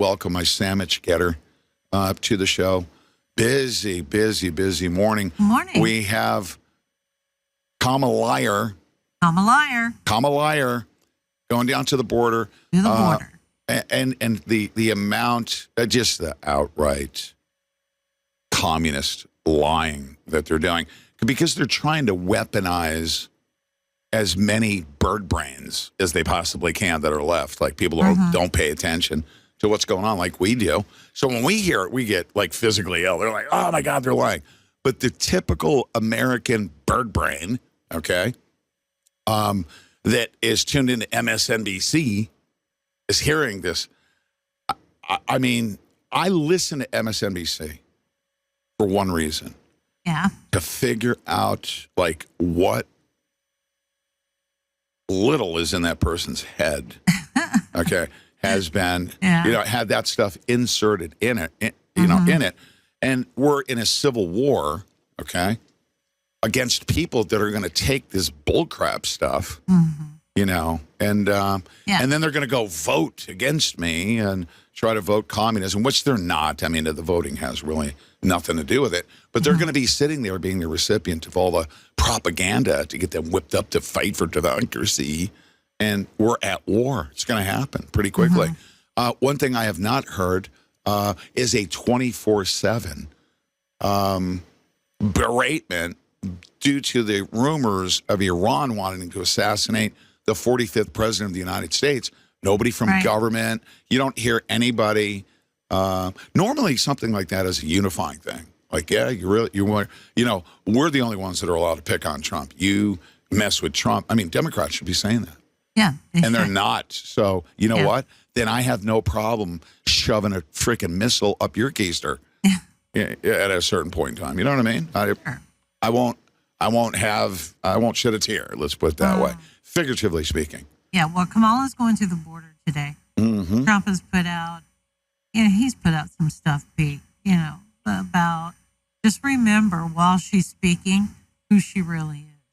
welcome my sandwich getter to the show. Busy morning. Morning. We have Kamala going down to the border. To the border. And the amount, just the outright communist lying that they're doing, because they're trying to weaponize as many bird brains as they possibly can that are left. Like people who don't pay attention to what's going on like we do. So when we hear it, we get like physically ill. They're like, oh my God, they're lying. But the typical American bird brain, okay, that is tuned into MSNBC is hearing this. I mean, I listen to MSNBC for one reason. Yeah. To figure out like what little is in that person's head, okay, has been, had that stuff inserted in it, in it. And we're in a civil war, okay, against people that are going to take this bullcrap stuff, and then they're going to go vote against me and try to vote communism, which they're not. I mean, the voting has really nothing to do with it. But they're going to be sitting there being the recipient of all the propaganda to get them whipped up to fight for democracy. And we're at war. It's going to happen pretty quickly. One thing I have not heard is a 24/7 beratement due to the rumors of Iran wanting to assassinate the 45th president of the United States. Nobody from government. You don't hear anybody. Normally, something like that is a unifying thing. Like, we're the only ones that are allowed to pick on Trump. You mess with Trump. I mean, Democrats should be saying that. Yeah. They're not. So, you know what? Then I have no problem shoving a freaking missile up your keister at a certain point in time. You know what I mean? I won't shed a tear. Let's put it that way. Figuratively speaking. Yeah. Well, Kamala's going to the border today. Trump has put out, he's put out some stuff, Pete, about just remember while she's speaking who she really is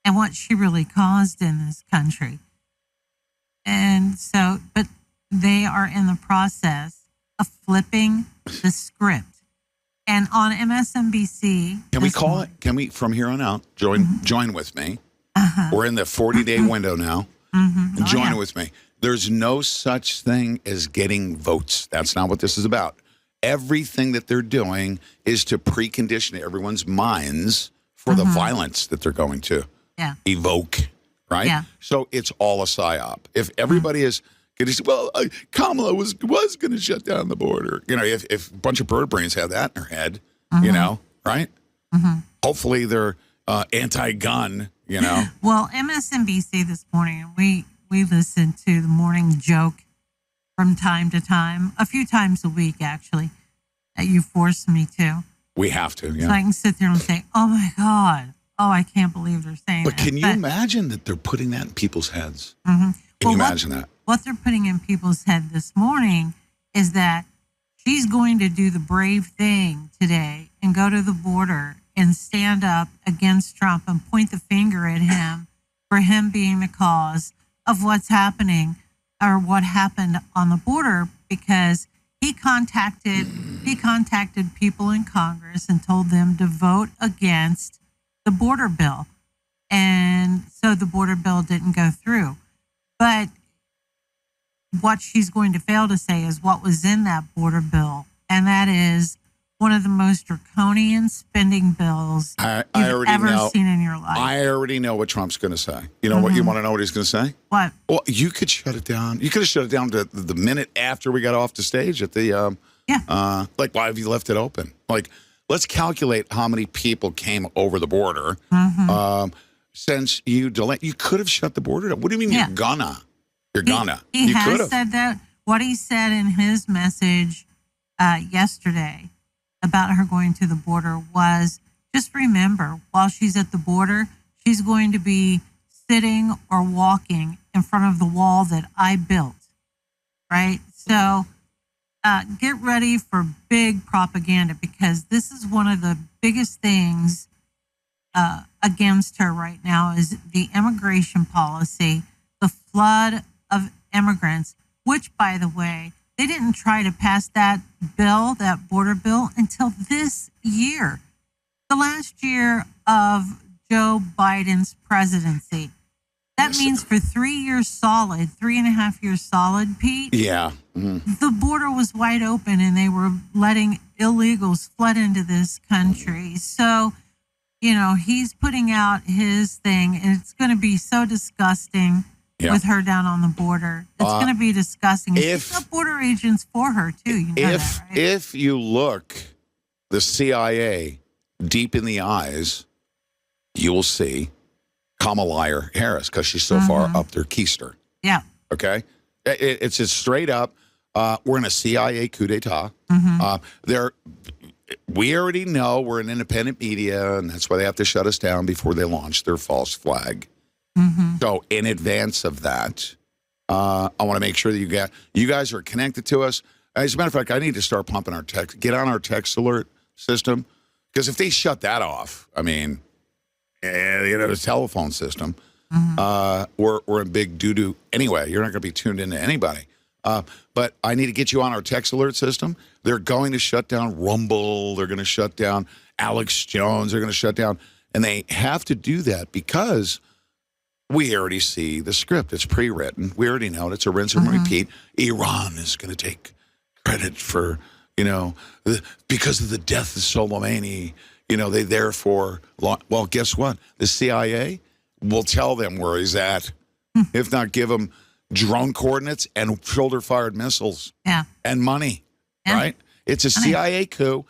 and what she really caused in this country. And so, but they are in the process of flipping the script. And on MSNBC, can we call it? Can we, from here on out, join with me? We're in the 40-day window now. Join with me. There's no such thing as getting votes. That's not what this is about. Everything that they're doing is to precondition everyone's minds for the violence that they're going to evoke, right? Yeah. So it's all a psyop. If everybody is going to say, well, Kamala was going to shut down the border. If a bunch of bird brains have that in their head, right? Hopefully they're anti-gun, Well, MSNBC this morning, we listen to the morning joke from time to time, a few times a week, actually, that you force me to. We have to, yeah. So I can sit there and say, oh, my God. Oh, I can't believe they're saying that. But can you imagine that they're putting that in people's heads? Can you imagine that? What they're putting in people's head this morning is that she's going to do the brave thing today and go to the border and stand up against Trump and point the finger at him for him being the cause of what's happening or what happened on the border, because he contacted people in Congress and told them to vote against the border bill. And so the border bill didn't go through. But what she's going to fail to say is what was in that border bill. And that is one of the most draconian spending bills you've ever seen in your life. I already know what Trump's going to say. You know what? You want to know what he's going to say? What? Well, you could shut it down. You could have shut it down to the minute after we got off the stage at the, like, why have you left it open? Like, let's calculate how many people came over the border since you delayed. You could have shut the border down. What do you mean you're gonna? You're gonna. He has said that. What he said in his message yesterday about her going to the border was, just remember, while she's at the border, she's going to be sitting or walking in front of the wall that I built, right? So get ready for big propaganda, because this is one of the biggest things against her right now is the immigration policy, the flood of immigrants, which, by the way, They didn't try to pass that bill, that border bill, until this year, the last year of Joe Biden's presidency. That means for 3 years solid, 3.5 years solid, Pete. Yeah. The border was wide open and they were letting illegals flood into this country. So, he's putting out his thing, and it's going to be so disgusting with her down on the border. It's going to be disgusting. She's got border agents for her, too. You know that, right? If you look the CIA deep in the eyes, you will see Kamala Harris, because she's so far up their keister. Yeah. Okay? It's just straight up, we're in a CIA coup d'etat. We already know we're an independent media, and that's why they have to shut us down before they launch their false flag. So in advance of that, I want to make sure that you guys are connected to us. As a matter of fact, I need to start pumping our text, get on our text alert system, because if they shut that off, I mean, the telephone system, we're in big doo-doo anyway. You're not going to be tuned into anybody. But I need to get you on our text alert system. They're going to shut down Rumble. They're going to shut down Alex Jones. They're going to shut down. And they have to do that because we already see the script. It's pre-written. We already know it. It's a rinse and repeat. Iran is going to take credit for, because of the death of Soleimani. They therefore, well, guess what? The CIA will tell them where he's at, if not give him drone coordinates and shoulder-fired missiles and money, right? It's a CIA coup.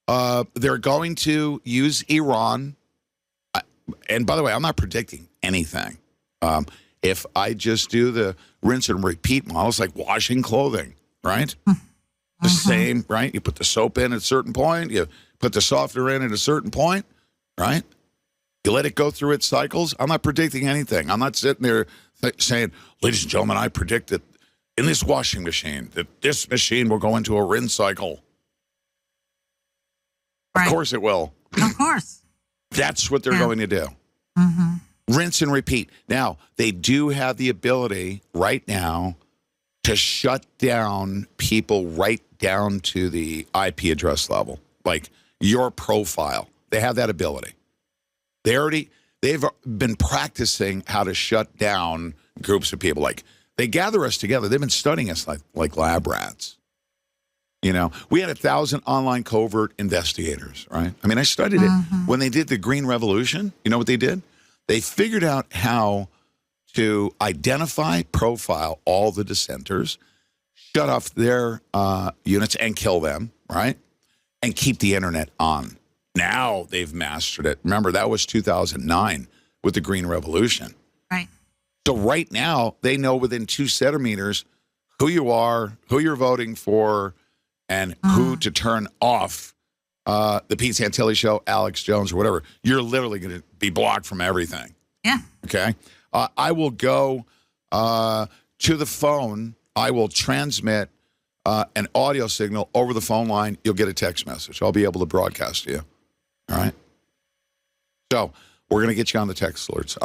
They're going to use Iran. And by the way, I'm not predicting anything. If I just do the rinse and repeat model, it's like washing clothing, right? The same, right? You put the soap in at a certain point. You put the softener in at a certain point, right? You let it go through its cycles. I'm not predicting anything. I'm not sitting there saying, ladies and gentlemen, I predict that in this washing machine, that this machine will go into a rinse cycle. Right. Of course it will. Of course. That's what they're going to do. Rinse and repeat. Now, they do have the ability right now to shut down people right down to the IP address level, like your profile. They have that ability. They've been practicing how to shut down groups of people. Like, they gather us together. They've been studying us like lab rats. We had 1,000 online covert investigators, right? I mean, I studied it. When they did the Green Revolution, you know what they did? They figured out how to identify, profile all the dissenters, shut off their units and kill them, right? And keep the internet on. Now they've mastered it. Remember, that was 2009 with the Green Revolution. Right. So right now, they know within 2 centimeters who you are, who you're voting for, and who to turn off the Pete Santilli show, Alex Jones, or whatever. You're literally going to be blocked from everything. Yeah. Okay? I will go to the phone. I will transmit an audio signal over the phone line. You'll get a text message. I'll be able to broadcast to you. All right? So we're going to get you on the text alerts. As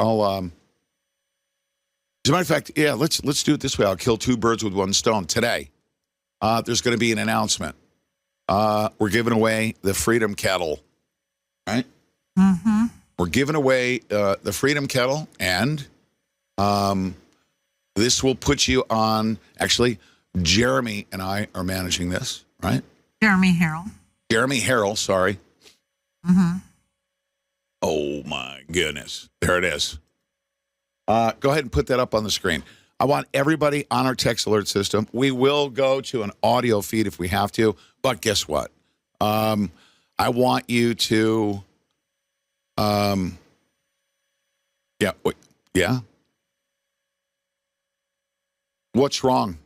a matter of fact, let's do it this way. I'll kill 2 birds with 1 stone today. There's going to be an announcement. We're giving away the Freedom Kettle, right? We're giving away the Freedom Kettle, and this will put you on. Actually, Jeremy and I are managing this, right? Jeremy Harrell, sorry. Oh, my goodness. There it is. Go ahead and put that up on the screen. I want everybody on our text alert system. We will go to an audio feed if we have to, but guess what? I want you to, What's wrong?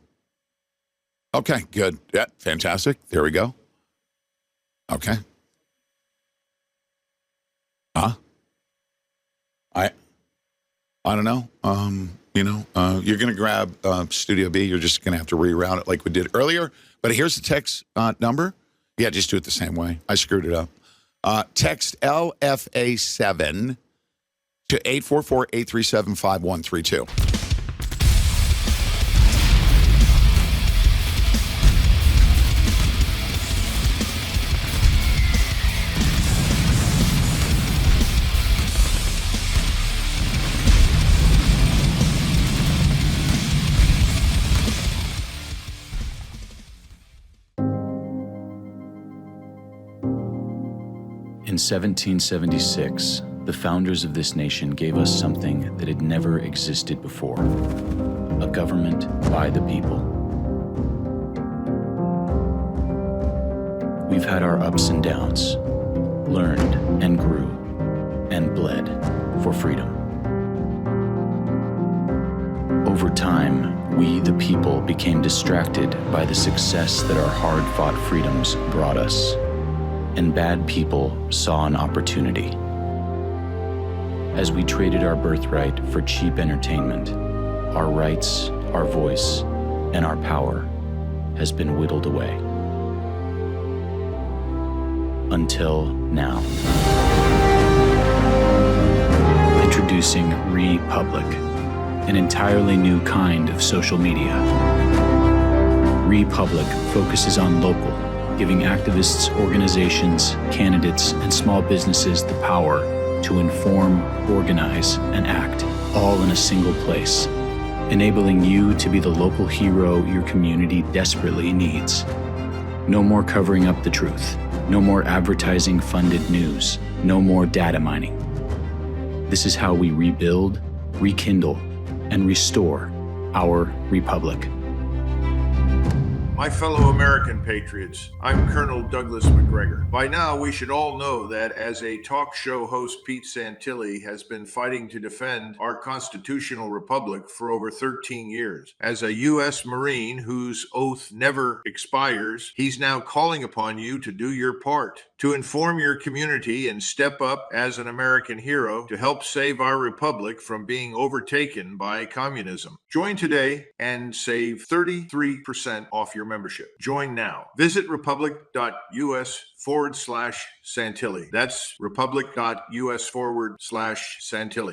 Okay, good. Yeah, fantastic. There we go. Okay. I don't know. You're going to grab Studio B. You're just going to have to reroute it like we did earlier. But here's the text number. Yeah, just do it the same way. I screwed it up. Text LFA7 to 844-837-5132. 1776, the founders of this nation gave us something that had never existed before: a government by the people. We've had our ups and downs, learned and grew, and bled for freedom. Over time, we, the people, became distracted by the success that our hard-fought freedoms brought us, and bad people saw an opportunity. As we traded our birthright for cheap entertainment, our rights, our voice, and our power has been whittled away. Until now. Introducing Republic, an entirely new kind of social media. Republic focuses on local, giving activists, organizations, candidates, and small businesses the power to inform, organize, and act, all in a single place, enabling you to be the local hero your community desperately needs. No more covering up the truth. No more advertising-funded news. No more data mining. This is how we rebuild, rekindle, and restore our republic. My fellow American patriots, I'm Colonel Douglas McGregor. By now, we should all know that as a talk show host, Pete Santilli has been fighting to defend our constitutional republic for over 13 years. As a U.S. Marine whose oath never expires, he's now calling upon you to do your part, to inform your community and step up as an American hero to help save our republic from being overtaken by communism. Join today and save 33% off your membership. Join now. Visit republic.us/Santilli. That's republic.us/Santilli.